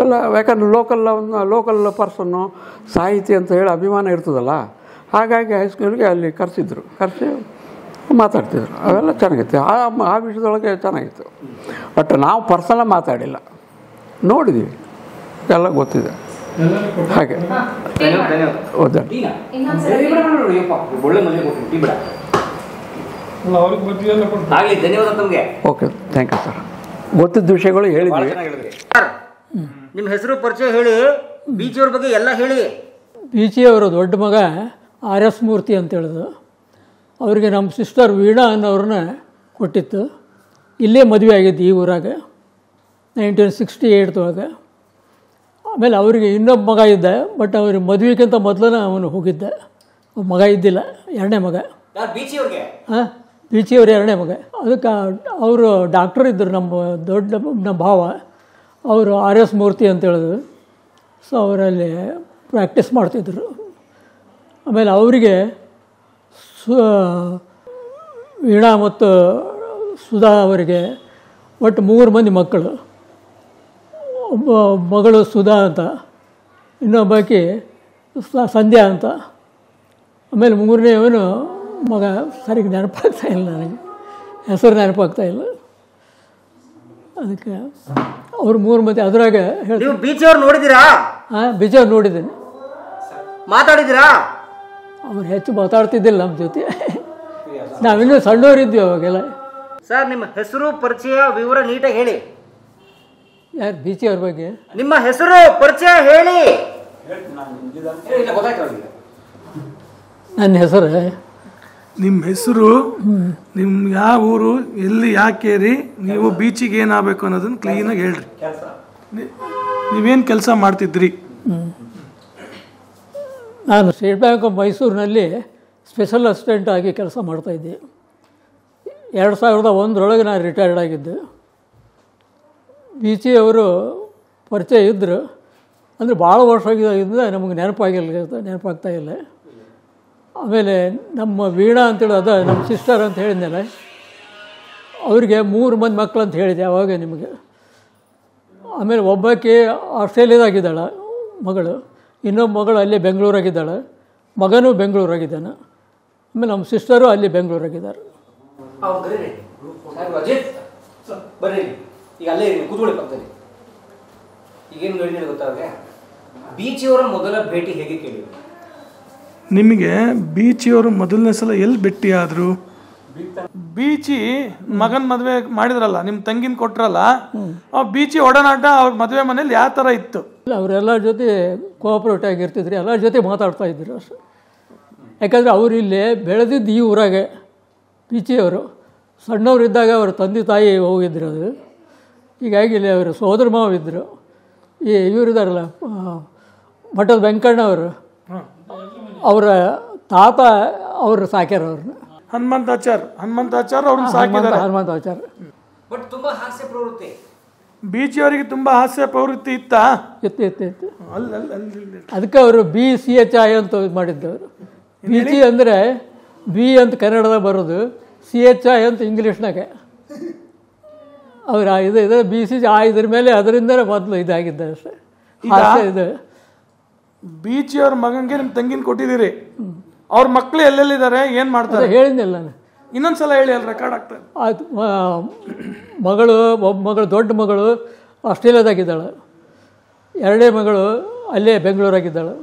ಎಲ್ಲ. ಯಾಕಂದ್ರೆ ಲೋಕಲ್ ಪರ್ಸನ್ನು ಸಾಹಿತಿ ಅಂತ ಹೇಳಿ ಅಭಿಮಾನ ಇರ್ತದಲ್ಲ, ಹಾಗಾಗಿ ಹೈಸ್ಕೂಲ್ಗೆ ಅಲ್ಲಿ ಕರೆಸಿ ಮಾತಾಡ್ತಿದ್ರು. ಅವೆಲ್ಲ ಚೆನ್ನಾಗಿತ್ತು, ಆ ವಿಷಯದೊಳಗೆ ಚೆನ್ನಾಗಿತ್ತು. ಬಟ್ ನಾವು ಪರ್ಸನಲ್ ಮಾತಾಡಿಲ್ಲ, ನೋಡಿದ್ದೀವಿ, ಎಲ್ಲ ಗೊತ್ತಿದೆ. ಹಾಗೆ ಹೌದಾ? ಧನ್ಯವಾದ ತಮಗೆ. Okay, thank you sir. ಗೊತ್ತಿದ್ದ ವಿಷಯಗಳು ಹೇಳಿದ್ವಿ. ನಿಮ್ಮ ಹೆಸರು ಪರಿಚಯ ಹೇಳಿ, ಬೀಚಿಯವ್ರ ಬಗ್ಗೆ ಎಲ್ಲ ಹೇಳಿ. ಬೀಚಿಯವರ ದೊಡ್ಡ ಮಗ RS ಮೂರ್ತಿ ಅಂತ ಹೇಳಿದ್ರು. ಅವರಿಗೆ ನಮ್ಮ ಸಿಸ್ಟರ್ ವೀಣಾ ಅನ್ನೋರನ್ನ ಕೊಟ್ಟಿತ್ತು. ಇಲ್ಲೇ ಮದುವೆ ಆಗಿದ್ದು ಈ ಊರಾಗ 1968 ಒಳಗೆ. ಆಮೇಲೆ ಅವರಿಗೆ ಇನ್ನೊಬ್ಬ ಮಗ ಇದ್ದ, ಬಟ್ ಅವ್ರಿಗೆ ಮದುವೆಗಿಂತ ಮೊದಲನೇ ಅವನು ಹೋಗಿದ್ದ. ಮಗ ಇದ್ದಿಲ್ಲ, ಎರಡನೇ ಮಗ. ಹಾಂ, ಬೀಚಿಯವ್ರ ಎರಡನೇ ಮಗ. ಅದಕ್ಕೆ ಅವರು ಡಾಕ್ಟರ್ ಇದ್ದರು, ನಮ್ಮ ಭಾವ. ಅವರು RS ಮೂರ್ತಿ ಅಂತ ಹೇಳಿದ್ರು. ಸೊ ಅವರಲ್ಲಿ ಪ್ರಾಕ್ಟೀಸ್ ಮಾಡ್ತಿದ್ರು. ಆಮೇಲೆ ಅವರಿಗೆ ವೀಣಾ ಮತ್ತು ಸುಧಾ ಅವರಿಗೆ ಒಟ್ಟು 3 ಮಂದಿ ಮಕ್ಕಳು. ಒಬ್ಬ ಮಗಳು ಸುಧಾ ಅಂತ, ಇನ್ನೊಬ್ಬಾಕಿ ಸಂಧ್ಯಾ ಅಂತ. ಆಮೇಲೆ 3ನೇವನು ಮಗ, ಸರಿಗೆ ನೆನಪಾಗ್ತಾ ಇಲ್ಲ ನನಗೆ, ಹೆಸರು ನೆನಪಾಗ್ತಾ ಇಲ್ಲ. ಅದಕ್ಕೆ ಅವ್ರು 3 ಮಂದಿ. ಅದ್ರಾಗ ನೀವು ಬೀಚಿಯವ್ರು ನೋಡಿದ್ದೀರಾ? ಹಾಂ, ಬೀಚವ್ರು ನೋಡಿದ್ದೀನಿ. ಮಾತಾಡಿದ್ದೀರಾ? ಅವ್ರು ಹೆಚ್ಚು ಮಾತಾಡ್ತಿದ್ದಿಲ್ಲ ನಮ್ಮ ಜೊತೆ, ನಾವಿನ್ನೂ ಸಣ್ಣವರಿದ್ವಿ ಅವಾಗೆಲ್ಲ. ಸರ್, ನಿಮ್ಮ ಹೆಸರು ಪರಿಚಯ ವಿವರ ನೀಟಾಗಿ ಹೇಳಿ. ಯಾರು ಬೀಚಿಯವ್ರ ಬಗ್ಗೆ? ನಿಮ್ಮ ಹೆಸರು ಪರಿಚಯ ಹೇಳಿ. ನನ್ನ ಹೆಸರು, ನಿಮ್ಮ ಹೆಸರು, ನಿಮ್ಮ ಯಾವ ಊರು, ಎಲ್ಲಿ, ಯಾಕೇರಿ, ನೀವು ಬೀಚಿಗೆ ಏನಾಗಬೇಕು ಅನ್ನೋದನ್ನು ಕ್ಲೀನಾಗಿ ಹೇಳ್ರಿ. ನೀವೇನು ಕೆಲಸ ಮಾಡ್ತಿದ್ರಿ? ನಾನು ಸ್ಟೇಟ್ ಬ್ಯಾಂಕ್ ಆಫ್ ಮೈಸೂರಿನಲ್ಲಿ ಸ್ಪೆಷಲ್ ಅಸಿಸ್ಟೆಂಟ್ ಆಗಿ ಕೆಲಸ ಮಾಡ್ತಾಯಿದ್ದೆ. 2001 ನಾನು ರಿಟೈರ್ಡ್ ಆಗಿದ್ದೆ. ಬೀಚಿಯವರು ಪರಿಚಯ ಇದ್ದರು, ಅಂದರೆ ಭಾಳ ವರ್ಷ ಆಗಿದ್ದರಿಂದ ನಮಗೆ ನೆನಪಾಗ್ತಾ ಇಲ್ಲ. ಆಮೇಲೆ ನಮ್ಮ ವೀಣಾ ಅಂತೇಳಿ, ಅದು ನಮ್ಮ ಸಿಸ್ಟರ್ ಅಂತ ಹೇಳಿದ್ನಲ್ಲ, ಅವರಿಗೆ 3 ಮಂದಿ ಮಕ್ಕಳು ಅಂತ ಹೇಳಿದೆ ಆವಾಗ ನಿಮಗೆ. ಆಮೇಲೆ ಒಬ್ಬಾಕಿ ಆಸ್ಟ್ರೇಲಿಯಾದಾಗಿದ್ದಾಳೆ ಮಗಳು, ಇನ್ನೊಬ್ಬ ಮಗಳು ಅಲ್ಲೇ ಬೆಂಗಳೂರಾಗಿದ್ದಾಳೆ, ಮಗನೂ ಬೆಂಗಳೂರಾಗಿದ್ದಾನೆ. ಆಮೇಲೆ ನಮ್ಮ ಸಿಸ್ಟರು ಅಲ್ಲಿ ಬೆಂಗಳೂರಾಗಿದ್ದಾರೆ. ಈಗ ಅಲ್ಲೇ ಕೂತ್ಕೊಳ್ಳಿ ಪಕ್ಕದಲ್ಲಿ. ಈಗೇನು ಹೇಳಿದ್ರೆ ಗೊತ್ತಾದ್ರೆ, ಬೀಚಿಯವರ ಮೊದಲ ಭೇಟಿ ಹೇಗೆ ಕೇಳಿ? ನಿಮಗೆ ಬೀಚಿಯವರು ಮೊದಲನೇ ಸಲ ಎಲ್ಲಿ ಭೇಟಿ ಆದರು? ಬೀಚಿ ಮಗನ ಮದುವೆ ಮಾಡಿದ್ರಲ್ಲ, ನಿಮ್ಮ ತಂಗಿನ ಕೊಟ್ರಲ್ಲ, ಆ ಬೀಚಿ ಒಡನಾಟ ಅವ್ರ ಮದುವೆ ಮನೇಲಿ ಯಾವ ಥರ ಇತ್ತು? ಅವರೆಲ್ಲರ ಜೊತೆ ಕೋಆಪ್ರೇಟ್ ಆಗಿರ್ತಿದ್ರು, ಎಲ್ಲರ ಜೊತೆ ಮಾತಾಡ್ತಾ ಇದ್ರು ಅಷ್ಟೆ. ಯಾಕಂದರೆ ಅವರು ಇಲ್ಲಿ ಬೆಳೆದಿದ್ದು ಈ ಊರಾಗೆ. ಬೀಚಿಯವರು ಸಣ್ಣವರಿದ್ದಾಗ ಅವ್ರ ತಂದೆ ತಾಯಿ ಹೋಗಿದ್ರು. ಅದು ಹೀಗಾಗಿ ಇಲ್ಲಿ ಅವರು ಸೋದರ ಮಾವ ಇದ್ದರು. ಇವರಿದ್ದಾರಲ್ಲ, ಮಠದ ವೆಂಕಣ್ಣವರು, ಅವರ ತಾತ ಅವರು ಸಾಕ್ಯಾರ ಅವ್ರನ್ನ. ಹನುಮಂತಾಚಾರ್ ಅವ್ರನ್ನ ಸಾಕಿದ್ದಾರೆ. ಹನುಮಂತಾಚಾರ್ ಬಟ್ ತುಂಬಾ ಹಾಸ್ಯ ಪ್ರವೃತ್ತಿ. ಬೀಚಿಯವರಿಗೆ ತುಂಬ ಹಾಸ್ಯ ಪ್ರವೃತ್ತಿ ಇತ್ತಾ? ಇತ್ತು. ಅದಕ್ಕೆ ಅವರು BCHI ಅಂತ ಇದು ಮಾಡಿದ್ದವರು. ಬೀಚಿ ಅಂದರೆ ಬಿ ಅಂತ ಕನ್ನಡದಾಗ ಬರೋದು, CHI ಅಂತ ಇಂಗ್ಲೀಷ್ನಾಗೆ. ಅವ್ರು ಇದು BCHI ಇದ್ರ ಮೇಲೆ ಅದರಿಂದಲೇ ಮೊದಲು ಇದಾಗಿದ್ದ ಅಷ್ಟೇ. ಇದು ಬೀಚಿಯವ್ರ ಮಗನಿಗೆ ನಿಮ್ಮ ತಂಗಿನ ಕೊಟ್ಟಿದ್ದೀರಿ. ಅವ್ರ ಮಕ್ಕಳು ಎಲ್ಲೆಲ್ಲಿದ್ದಾರೆ, ಏನು ಮಾಡ್ತಾರೆ? ಹೇಳಿದ್ನಲ್ಲ ನಾನು. ಇನ್ನೊಂದ್ಸಲ ಹೇಳಿ, ಅಲ್ಲಿ ರೆಕಾರ್ಡ್ ಆಗ್ತದೆ. ಆಯ್ತು. ಒಬ್ಬ ಮಗಳು, ದೊಡ್ಡ ಮಗಳು ಆಸ್ಟ್ರೇಲಿಯಾದಾಗಿದ್ದಾಳೆ, 2ನೇ ಮಗಳು ಅಲ್ಲೇ ಬೆಂಗಳೂರಾಗಿದ್ದಾಳೆ,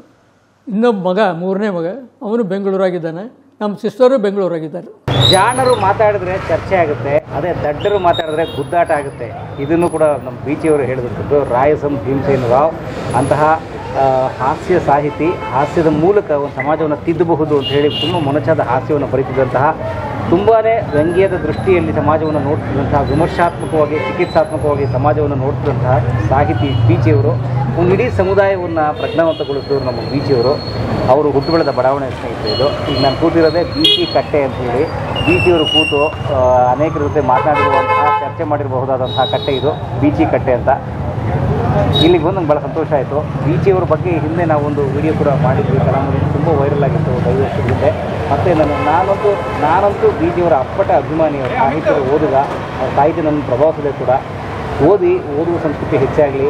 ಇನ್ನೊಬ್ಬ ಮಗ 3ನೇ ಮಗ ಅವನು ಬೆಂಗಳೂರಾಗಿದ್ದಾನೆ, ನಮ್ಮ ಸಿಸ್ಟರು ಬೆಂಗಳೂರಾಗಿದ್ದಾರೆ. ಜಾಣರು ಮಾತಾಡಿದ್ರೆ ಚರ್ಚೆ ಆಗುತ್ತೆ, ಅದೇ ದಡ್ಡರು ಮಾತಾಡಿದ್ರೆ ಗುದ್ದಾಟ ಆಗುತ್ತೆ. ಇದನ್ನು ಕೂಡ ನಮ್ಮ ಬೀಚಿಯವರು ಹೇಳಿದ್ರು. ರಾಯಸಂ ಭೀಮಸೇನ ರಾವ್ ಅಂತಹ ಹಾಸ್ಯ ಸಾಹಿತಿ, ಹಾಸ್ಯದ ಮೂಲಕ ಒಂದು ಸಮಾಜವನ್ನು ತಿದ್ದಬಹುದು ಅಂತ ಹೇಳಿ ತುಂಬ ಮೊನಚಾದ ಹಾಸ್ಯವನ್ನು ಬರೀತಿದ್ದಂತಹ, ತುಂಬಾ ವ್ಯಂಗ್ಯದ ದೃಷ್ಟಿಯಲ್ಲಿ ಸಮಾಜವನ್ನು ನೋಡ್ತಿದ್ದಂತಹ, ವಿಮರ್ಶಾತ್ಮಕವಾಗಿ ಚಿಕಿತ್ಸಾತ್ಮಕವಾಗಿ ಸಮಾಜವನ್ನು ನೋಡ್ತಿದ್ದಂತಹ ಸಾಹಿತಿ ಬೀಚಿಯವರು ಒಂದು ಇಡೀ ಸಮುದಾಯವನ್ನು ಪ್ರಜ್ಞಾವಂತಗೊಳಿಸಿದವರು ನಮ್ಮ ಬೀಚಿಯವರು. ಅವರು ಹುಟ್ಟು ಬೆಳೆದ ಬಡಾವಣೆ ಸ್ನೇಹಿತರು ಇದು. ಈಗ ನಾನು ಕೂತಿರೋದೇ ಬೀಚಿ ಕಟ್ಟೆ ಅಂತ ಹೇಳಿ. ಬೀಚಿಯವರು ಕೂತು ಅನೇಕರ ಜೊತೆ ಮಾತನಾಡಿರುವಂತಹ, ಚರ್ಚೆ ಮಾಡಿರಬಹುದಾದಂತಹ ಕಟ್ಟೆ ಇದು, ಬೀಚಿ ಕಟ್ಟೆ ಅಂತ. ಇಲ್ಲಿಗೆ ಬಂದು ನಂಗೆ ಭಾಳ ಸಂತೋಷ ಆಯಿತು. ಬೀಚಿಯವರ ಬಗ್ಗೆ ಹಿಂದೆ ನಾವೊಂದು ವಿಡಿಯೋ ಕೂಡ ಮಾಡಿದ್ವಿ, ಕಲಾಮದಲ್ಲಿ ತುಂಬ ವೈರಲ್ ಆಗಿತ್ತು 5 ವರ್ಷದ ಹಿಂದೆ. ಮತ್ತು ನಾನಂತೂ ಬೀಚಿಯವರ ಅಪ್ಪಟ ಅಭಿಮಾನಿಯವರು, ಸಾಹಿತ್ಯದ ಓದುಗ. ಅವ್ರ ಸಾಹಿತ್ಯ ನನ್ನ ಪ್ರಭಾವಿಸಿದೆ ಕೂಡ. ಓದುವ ಸಂಸ್ಕೃತಿ ಹೆಚ್ಚಾಗಲಿ.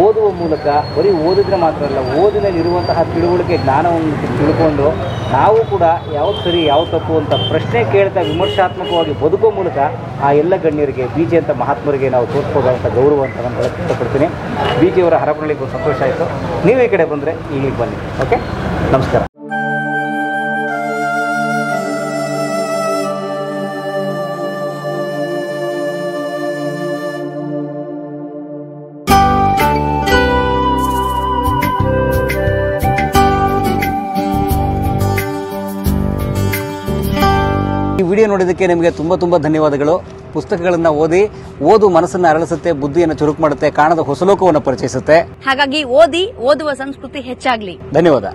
ಓದುವ ಮೂಲಕ ಬರೀ ಓದಿದ್ರೆ ಮಾತ್ರ ಅಲ್ಲ, ಓದಿನಲ್ಲಿರುವಂತಹ ತಿಳುವಳಿಕೆ, ಜ್ಞಾನವನ್ನು ತಿಳ್ಕೊಂಡು ನಾವು ಕೂಡ ಯಾವ್ದು ಸರಿ ಯಾವ್ದು ತಪ್ಪು ಅಂತ ಪ್ರಶ್ನೆ ಕೇಳ್ತಾ ವಿಮರ್ಶಾತ್ಮಕವಾಗಿ ಬದುಕೋ ಮೂಲಕ ಆ ಎಲ್ಲ ಗಣ್ಯರಿಗೆ, ಬೀಚಿ ಅಂತ ಮಹಾತ್ಮರಿಗೆ ನಾವು ತೋರಿಸ್ಬೋದಂಥ ಗೌರವ ಅಂತ ನಾನು ಹೇಳಕ್ಕೆ ಇಷ್ಟಪಡ್ತೀನಿ. ಬೀಚಿಯವರ ಹರಪಳಿಗೆ ಸಂತೋಷ ಆಯಿತು. ನೀವು ಈ ಕಡೆ ಬಂದರೆ ಇಲ್ಲಿಗೆ ಬನ್ನಿ. ಓಕೆ, ನಮಸ್ಕಾರ. ಈ ವಿಡಿಯೋ ನೋಡಿದ್ದಕ್ಕೆ ನಿಮಗೆ ತುಂಬ ಧನ್ಯವಾದಗಳು. ಪುಸ್ತಕಗಳನ್ನು ಓದು ಮನಸ್ಸನ್ನು ಅರಳಿಸುತ್ತೆ, ಬುದ್ಧಿಯನ್ನು ಚುರುಕು ಮಾಡುತ್ತೆ, ಕಾಣದ ಹೊಸ ಲೋಕವನ್ನು ಪರಿಚಯಿಸುತ್ತೆ. ಹಾಗಾಗಿ ಓದುವ ಸಂಸ್ಕೃತಿ ಹೆಚ್ಚಾಗ್ಲಿ. ಧನ್ಯವಾದ.